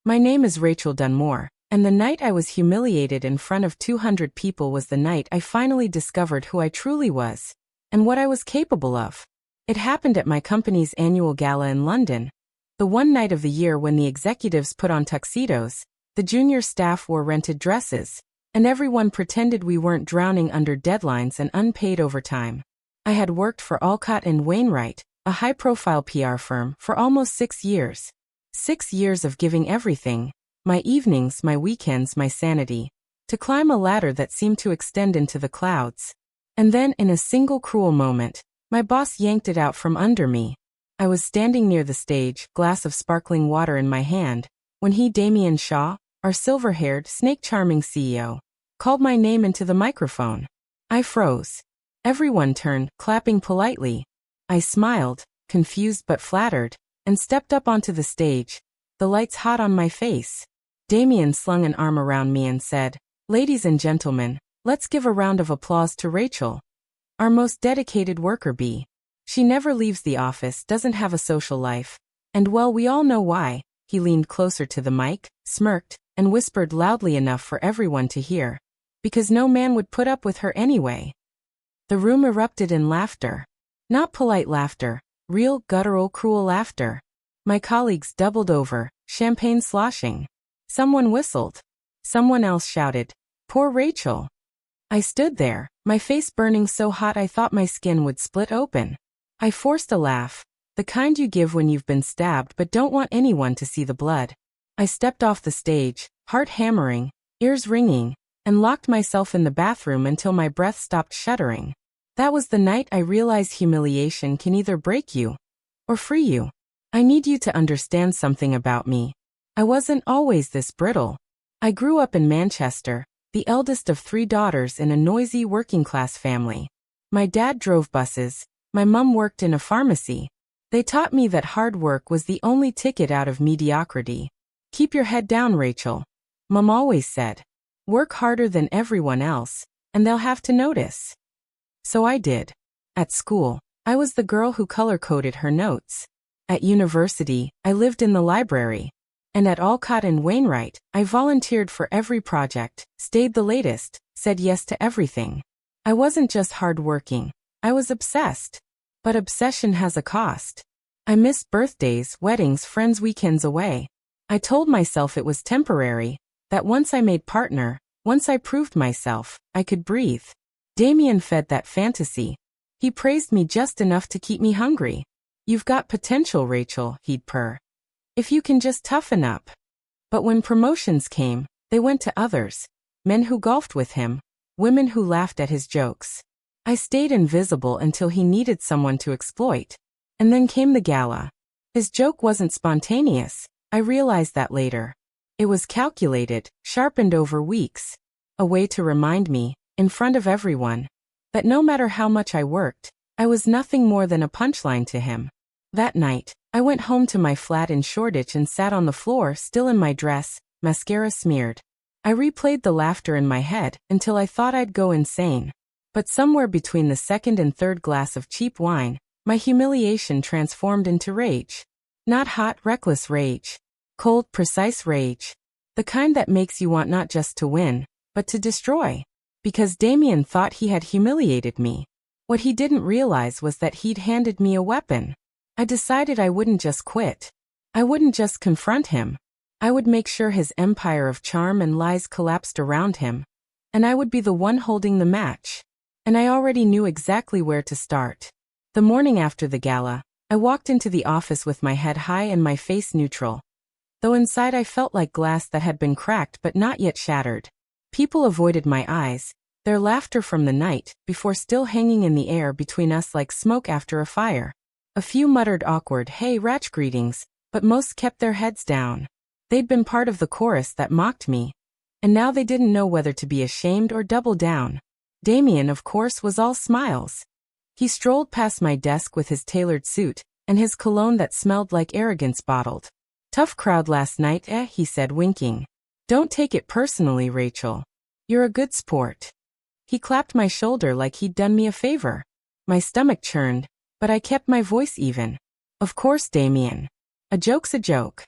My name is Rachel Dunmore, and the night I was humiliated in front of 200 people was the night I finally discovered who I truly was, and what I was capable of. It happened at my company's annual gala in London, the one night of the year when the executives put on tuxedos, the junior staff wore rented dresses, and everyone pretended we weren't drowning under deadlines and unpaid overtime. I had worked for Alcott Wainwright, a high-profile PR firm, for almost 6 years. 6 years of giving everything, my evenings, my weekends, my sanity, to climb a ladder that seemed to extend into the clouds. And then, in a single cruel moment, my boss yanked it out from under me. I was standing near the stage, glass of sparkling water in my hand, when he, Damien Shaw, our silver-haired, snake-charming CEO, called my name into the microphone. I froze. Everyone turned, clapping politely. I smiled, confused but flattered, and stepped up onto the stage, the lights hot on my face. Damien slung an arm around me and said, "Ladies and gentlemen, let's give a round of applause to Rachel, our most dedicated worker bee. She never leaves the office, doesn't have a social life, and well, we all know why." He leaned closer to the mic, smirked, and whispered loudly enough for everyone to hear. "Because no man would put up with her anyway." The room erupted in laughter. Not polite laughter, real, guttural, cruel laughter. My colleagues doubled over, champagne sloshing. Someone whistled. Someone else shouted, "Poor Rachel." I stood there, my face burning so hot I thought my skin would split open. I forced a laugh, the kind you give when you've been stabbed but don't want anyone to see the blood. I stepped off the stage, heart hammering, ears ringing, and locked myself in the bathroom until my breath stopped shuddering. That was the night I realized humiliation can either break you or free you. I need you to understand something about me. I wasn't always this brittle. I grew up in Manchester, the eldest of 3 daughters in a noisy working-class family. My dad drove buses, my mum worked in a pharmacy. They taught me that hard work was the only ticket out of mediocrity. "Keep your head down, Rachel," Mum always said. "Work harder than everyone else, and they'll have to notice." So I did. At school, I was the girl who color-coded her notes. At university, I lived in the library. And at Alcott Wainwright, I volunteered for every project, stayed the latest, said yes to everything. I wasn't just hard-working, I was obsessed. But obsession has a cost. I missed birthdays, weddings, friends' weekends away. I told myself it was temporary, that once I made partner, once I proved myself, I could breathe. Damien fed that fantasy. He praised me just enough to keep me hungry. "You've got potential, Rachel," he'd purr. "If you can just toughen up." But when promotions came, they went to others. Men who golfed with him, women who laughed at his jokes. I stayed invisible until he needed someone to exploit. And then came the gala. His joke wasn't spontaneous, I realized that later. It was calculated, sharpened over weeks. A way to remind me, in front of everyone, that no matter how much I worked, I was nothing more than a punchline to him. That night, I went home to my flat in Shoreditch and sat on the floor, still in my dress, mascara smeared. I replayed the laughter in my head until I thought I'd go insane. But somewhere between the second and third glass of cheap wine, my humiliation transformed into rage. Not hot, reckless rage. Cold, precise rage. The kind that makes you want not just to win, but to destroy. Because Damien thought he had humiliated me. What he didn't realize was that he'd handed me a weapon. I decided I wouldn't just quit. I wouldn't just confront him. I would make sure his empire of charm and lies collapsed around him. And I would be the one holding the match. And I already knew exactly where to start. The morning after the gala, I walked into the office with my head high and my face neutral. Though inside I felt like glass that had been cracked but not yet shattered. People avoided my eyes, their laughter from the night before still hanging in the air between us like smoke after a fire. A few muttered awkward "Hey Rach" greetings, but most kept their heads down. They'd been part of the chorus that mocked me. And now they didn't know whether to be ashamed or double down. Damien, of course, was all smiles. He strolled past my desk with his tailored suit, and his cologne that smelled like arrogance bottled. "Tough crowd last night, he said, winking. "Don't take it personally, Rachel. You're a good sport." He clapped my shoulder like he'd done me a favor. My stomach churned, but I kept my voice even. "Of course, Damien. A joke's a joke."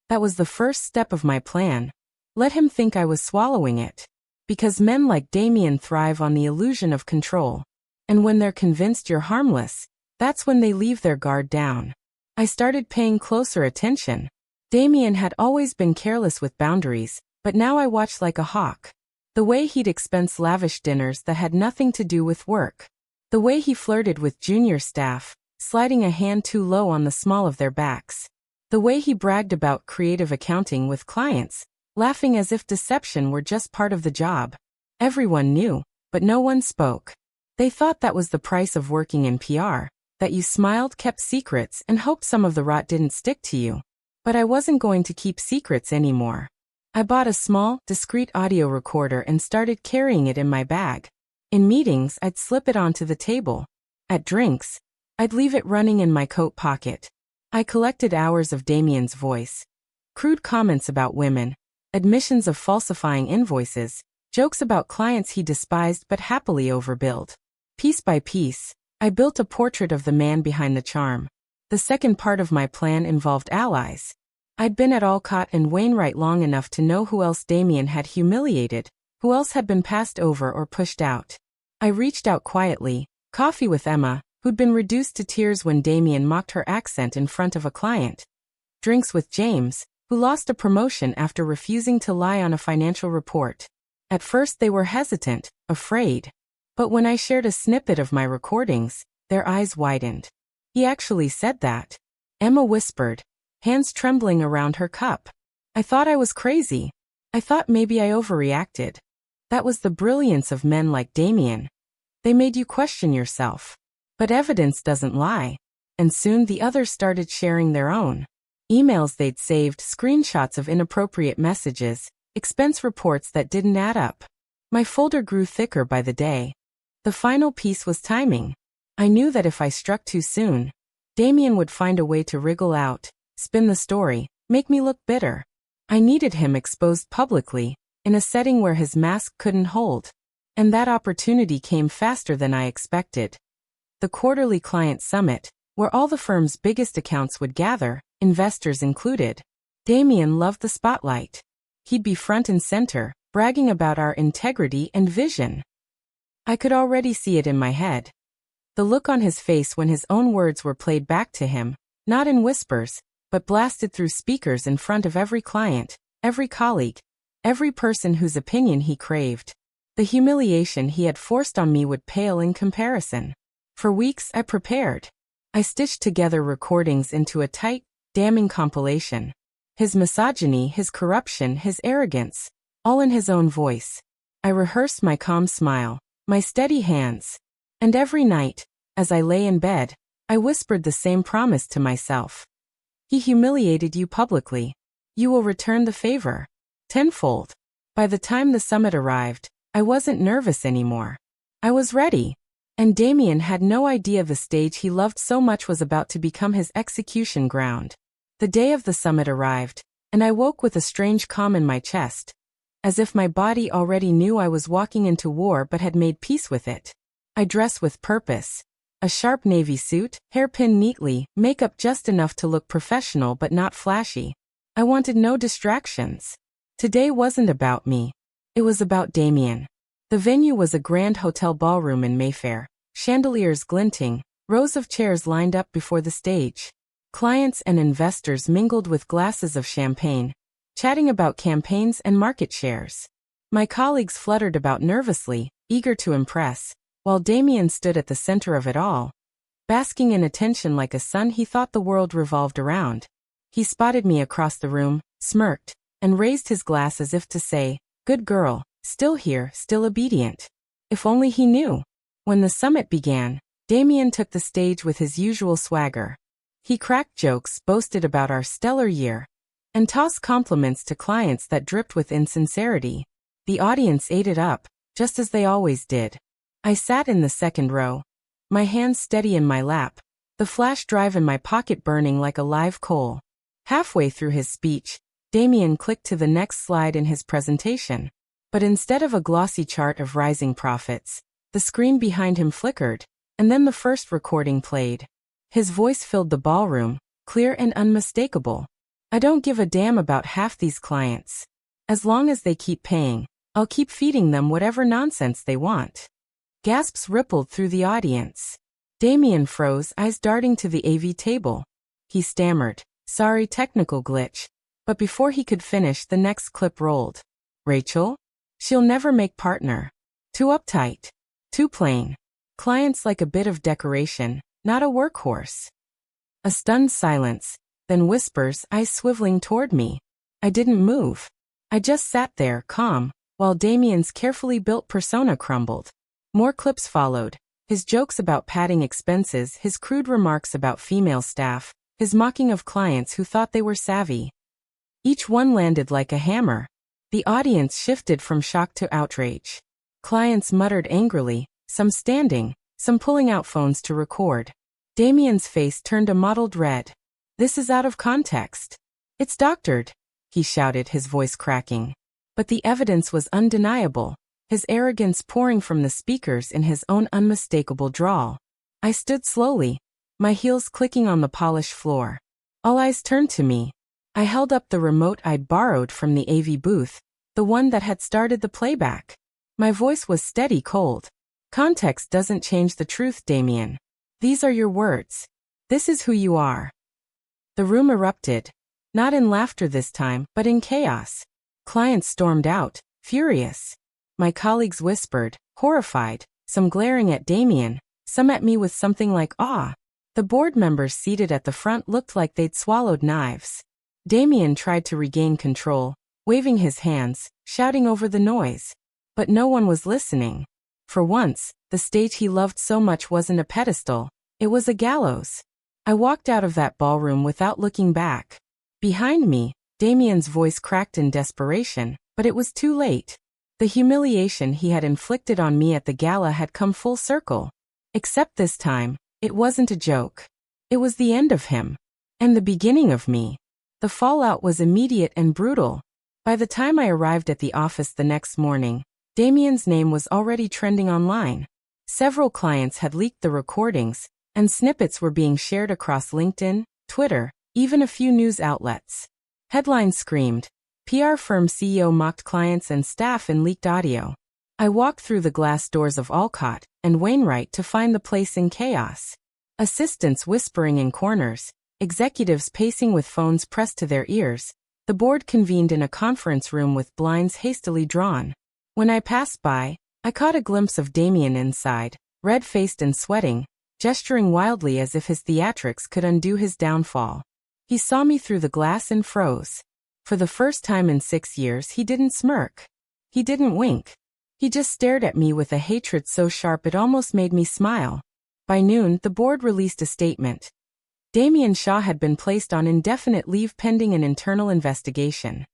That was the first step of my plan. Let him think I was swallowing it. Because men like Damien thrive on the illusion of control. And when they're convinced you're harmless, that's when they leave their guard down. I started paying closer attention. Damien had always been careless with boundaries, but now I watched like a hawk. The way he'd expense lavish dinners that had nothing to do with work. The way he flirted with junior staff, sliding a hand too low on the small of their backs. The way he bragged about creative accounting with clients, laughing as if deception were just part of the job. Everyone knew, but no one spoke. They thought that was the price of working in PR, that you smiled, kept secrets, and hoped some of the rot didn't stick to you. But I wasn't going to keep secrets anymore. I bought a small, discreet audio recorder and started carrying it in my bag. In meetings, I'd slip it onto the table. At drinks, I'd leave it running in my coat pocket. I collected hours of Damien's voice. Crude comments about women, admissions of falsifying invoices, jokes about clients he despised but happily overbilled. Piece by piece, I built a portrait of the man behind the charm. The second part of my plan involved allies. I'd been at Alcott and Wainwright long enough to know who else Damien had humiliated, who else had been passed over or pushed out. I reached out quietly, coffee with Emma, who'd been reduced to tears when Damien mocked her accent in front of a client. Drinks with James, who lost a promotion after refusing to lie on a financial report. At first they were hesitant, afraid. But when I shared a snippet of my recordings, their eyes widened. He actually said that. Emma whispered, hands trembling around her cup. I thought I was crazy. I thought maybe I overreacted. That was the brilliance of men like Damien. They made you question yourself. But evidence doesn't lie. And soon the others started sharing their own. Emails they'd saved, screenshots of inappropriate messages, expense reports that didn't add up. My folder grew thicker by the day. The final piece was timing. I knew that if I struck too soon, Damien would find a way to wriggle out, spin the story, make me look bitter. I needed him exposed publicly, in a setting where his mask couldn't hold. And that opportunity came faster than I expected. The quarterly client summit, where all the firm's biggest accounts would gather, investors included. Damien loved the spotlight. He'd be front and center, bragging about our integrity and vision. I could already see it in my head. The look on his face when his own words were played back to him, not in whispers, but blasted through speakers in front of every client, every colleague, every person whose opinion he craved. The humiliation he had forced on me would pale in comparison. For weeks I prepared. I stitched together recordings into a tight, damning compilation. His misogyny, his corruption, his arrogance, all in his own voice. I rehearsed my calm smile, my steady hands. And every night, as I lay in bed, I whispered the same promise to myself. He humiliated you publicly. You will return the favor. Tenfold. By the time the summit arrived, I wasn't nervous anymore. I was ready. And Damien had no idea the stage he loved so much was about to become his execution ground. The day of the summit arrived, and I woke with a strange calm in my chest, as if my body already knew I was walking into war but had made peace with it. I dressed with purpose. A sharp navy suit, hair pinned neatly, makeup just enough to look professional but not flashy. I wanted no distractions. Today wasn't about me. It was about Damien. The venue was a grand hotel ballroom in Mayfair, chandeliers glinting, rows of chairs lined up before the stage. Clients and investors mingled with glasses of champagne, chatting about campaigns and market shares. My colleagues fluttered about nervously, eager to impress, while Damien stood at the center of it all, basking in attention like a sun he thought the world revolved around. He spotted me across the room, smirked, and raised his glass as if to say, "Good girl, still here, still obedient." If only he knew. When the summit began, Damien took the stage with his usual swagger. He cracked jokes, boasted about our stellar year, and tossed compliments to clients that dripped with insincerity. The audience ate it up, just as they always did. I sat in the second row, my hands steady in my lap, the flash drive in my pocket burning like a live coal. Halfway through his speech, Damien clicked to the next slide in his presentation. But instead of a glossy chart of rising profits, the screen behind him flickered, and then the first recording played. His voice filled the ballroom, clear and unmistakable. I don't give a damn about half these clients. As long as they keep paying, I'll keep feeding them whatever nonsense they want. Gasps rippled through the audience. Damien froze, eyes darting to the AV table. He stammered, "Sorry, technical glitch." But before he could finish, the next clip rolled. "Rachel? She'll never make partner. Too uptight. Too plain. Clients like a bit of decoration, not a workhorse." A stunned silence, then whispers, eyes swiveling toward me. I didn't move. I just sat there, calm, while Damien's carefully built persona crumbled. More clips followed. His jokes about padding expenses, his crude remarks about female staff, his mocking of clients who thought they were savvy. Each one landed like a hammer. The audience shifted from shock to outrage. Clients muttered angrily, some standing, some pulling out phones to record. Damien's face turned a mottled red. "This is out of context. It's doctored," he shouted, his voice cracking. But the evidence was undeniable, his arrogance pouring from the speakers in his own unmistakable drawl. I stood slowly, my heels clicking on the polished floor. All eyes turned to me. I held up the remote I'd borrowed from the AV booth, the one that had started the playback. My voice was steady, cold. "Context doesn't change the truth, Damien. These are your words. This is who you are." The room erupted. Not in laughter this time, but in chaos. Clients stormed out, furious. My colleagues whispered, horrified, some glaring at Damien, some at me with something like awe. The board members seated at the front looked like they'd swallowed knives. Damien tried to regain control, waving his hands, shouting over the noise. But no one was listening. For once, the stage he loved so much wasn't a pedestal, it was a gallows. I walked out of that ballroom without looking back. Behind me, Damien's voice cracked in desperation, but it was too late. The humiliation he had inflicted on me at the gala had come full circle. Except this time, it wasn't a joke. It was the end of him. And the beginning of me. The fallout was immediate and brutal. By the time I arrived at the office the next morning, Damien's name was already trending online. Several clients had leaked the recordings, and snippets were being shared across LinkedIn, Twitter, even a few news outlets. Headlines screamed, "PR firm CEO mocked clients and staff in leaked audio." I walked through the glass doors of Alcott and Wainwright to find the place in chaos. Assistants whispering in corners, executives pacing with phones pressed to their ears. The board convened in a conference room with blinds hastily drawn. When I passed by, I caught a glimpse of Damien inside, red-faced and sweating, gesturing wildly as if his theatrics could undo his downfall. He saw me through the glass and froze. For the first time in 6 years, he didn't smirk. He didn't wink. He just stared at me with a hatred so sharp it almost made me smile. By noon, the board released a statement. Damien Shaw had been placed on indefinite leave pending an internal investigation.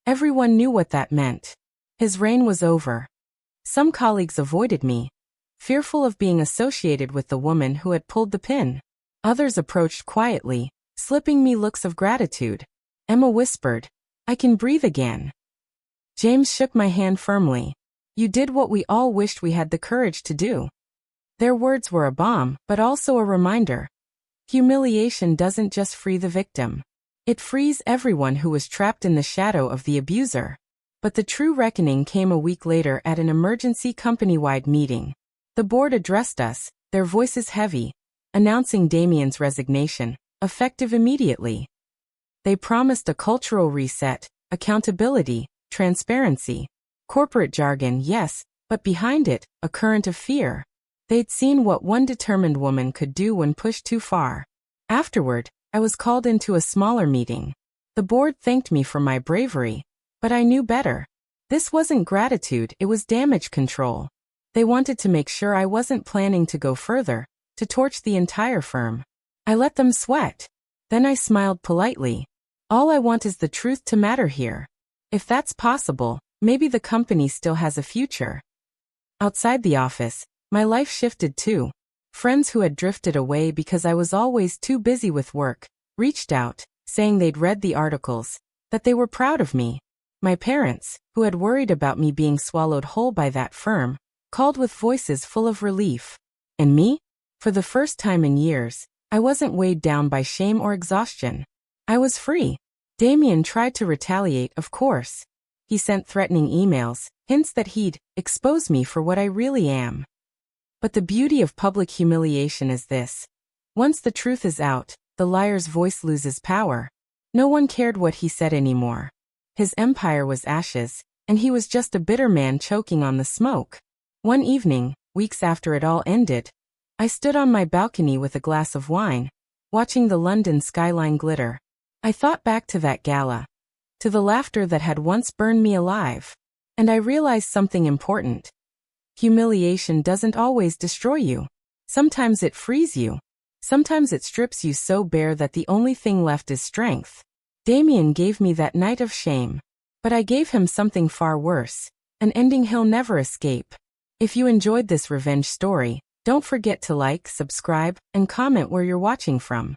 Everyone knew what that meant. His reign was over. Some colleagues avoided me, fearful of being associated with the woman who had pulled the pin. Others approached quietly, slipping me looks of gratitude. Emma whispered, "I can breathe again." James shook my hand firmly. "You did what we all wished we had the courage to do." Their words were a balm, but also a reminder. Humiliation doesn't just free the victim. It frees everyone who was trapped in the shadow of the abuser. But the true reckoning came a week later at an emergency company-wide meeting. The board addressed us, their voices heavy, announcing Damien's resignation, effective immediately. They promised a cultural reset, accountability, transparency. Corporate jargon, yes, but behind it, a current of fear. They'd seen what one determined woman could do when pushed too far. Afterward, I was called into a smaller meeting. The board thanked me for my bravery, but I knew better. This wasn't gratitude, it was damage control. They wanted to make sure I wasn't planning to go further, to torch the entire firm. I let them sweat. Then I smiled politely. All I want is the truth to matter here. If that's possible, maybe the company still has a future. Outside the office, my life shifted too. Friends who had drifted away because I was always too busy with work reached out, saying they'd read the articles, that they were proud of me. My parents, who had worried about me being swallowed whole by that firm, called with voices full of relief. And me? For the first time in years, I wasn't weighed down by shame or exhaustion. I was free. Damien tried to retaliate, of course. He sent threatening emails, hints that he'd expose me for what I really am. But the beauty of public humiliation is this. Once the truth is out, the liar's voice loses power. No one cared what he said anymore. His empire was ashes, and he was just a bitter man choking on the smoke. One evening, weeks after it all ended, I stood on my balcony with a glass of wine, watching the London skyline glitter. I thought back to that gala, to the laughter that had once burned me alive. And I realized something important. Humiliation doesn't always destroy you. Sometimes it frees you. Sometimes it strips you so bare that the only thing left is strength. Damien gave me that night of shame. But I gave him something far worse, an ending he'll never escape. If you enjoyed this revenge story, don't forget to like, subscribe, and comment where you're watching from.